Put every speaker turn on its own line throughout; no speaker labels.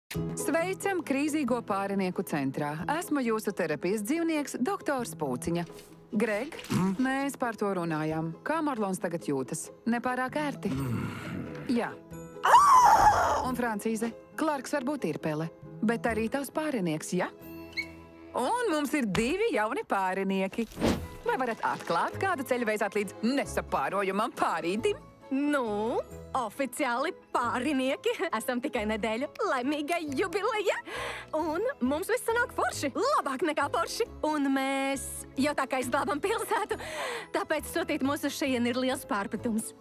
Sveicam krīzīgo pārinieku centrā. Esmu jūsu terapijas dzīvnieks, doktors Pūciņa. Greg, mēs par to runājām. Kā Marlons tagad jūtas? Nepārāk ērti? Jā. Un Francīze, Klarks varbūt ir pele, bet arī tavs pārinieks, ja? Un mums ir 2 jauni pārinieki. Vai varat atklāt, kādu ceļu veizāt līdz nesapārojumam pārīdim?
Nu, oficiāli pārinieki. Esam tikai nedēļu laimīgai jubileja. Un mums viss sanāk forši. Labāk nekā forši. Un mēs jau tā kā izglābam pilsētu. Tāpēc sūtīt mūs uz šejieni ir liels pārpratums.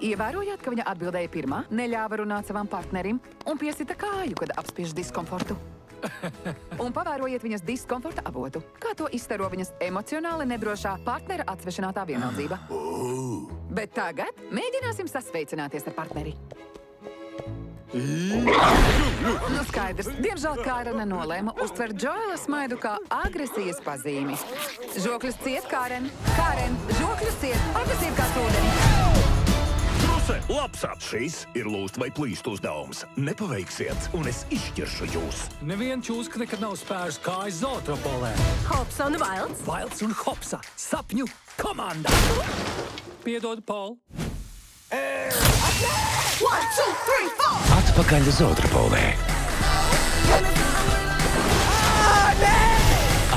Ievērojāt, ka viņa atbildēja pirmā, neļāva runāt savam partnerim un piesita kāju, kad apspiež diskomfortu. Un pavērojiet viņas diskomforta avotu. Kā to izstaro viņas emocionāli nedrošā partnera atsvešinātā vienaldzība. Bet tagad mēģināsim sasveicināties ar partneri. Nu skaidrs, diemžēl Kārena nolēma uztvert Džoela smaidu kā agresijas pazīmi. Žokļus ciet, Kāren! Kāren, žokļus ciet! Agresīvi kā ūdeni!
Labsāt, šis ir lūst vai plīst uzdevums. Nepaveiksiet, un es izšķiršu jūs.
Neviens čūska nekad nav spērs kājas zootropolē.
Hopsa un Vailds.
Vailds un Hopsa. Sapņu komanda. Piedod, Paul.
1, 2, 3, 4!
Atpakaļ zootropolē.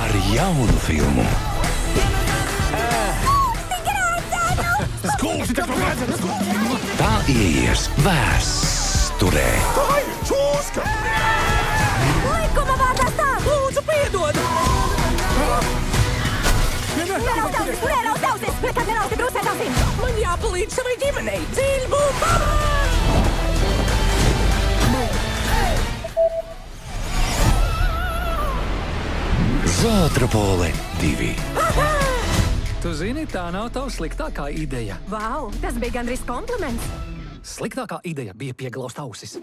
Ar jaunu filmu.
Skulsi, tas pagādzēn!
Tā ieies vēsturē.
Tā ir čūska!
Likuma vārdā stāv!
Lūdzu, piedod!
Neraudzausies! Nekad nerauzi grūsētāsim!
Man jāpalīdz savai ģimenei! Dzīļ bumba!
Zootropole 2.
Tu zini, tā nav tava sliktākā ideja.
Vau, tas bija gandrīz kompliments.
Sliktākā ideja bija pieglaust ausis.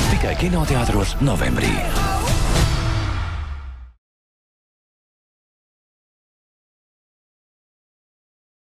Tikai kinoteātros novembrī.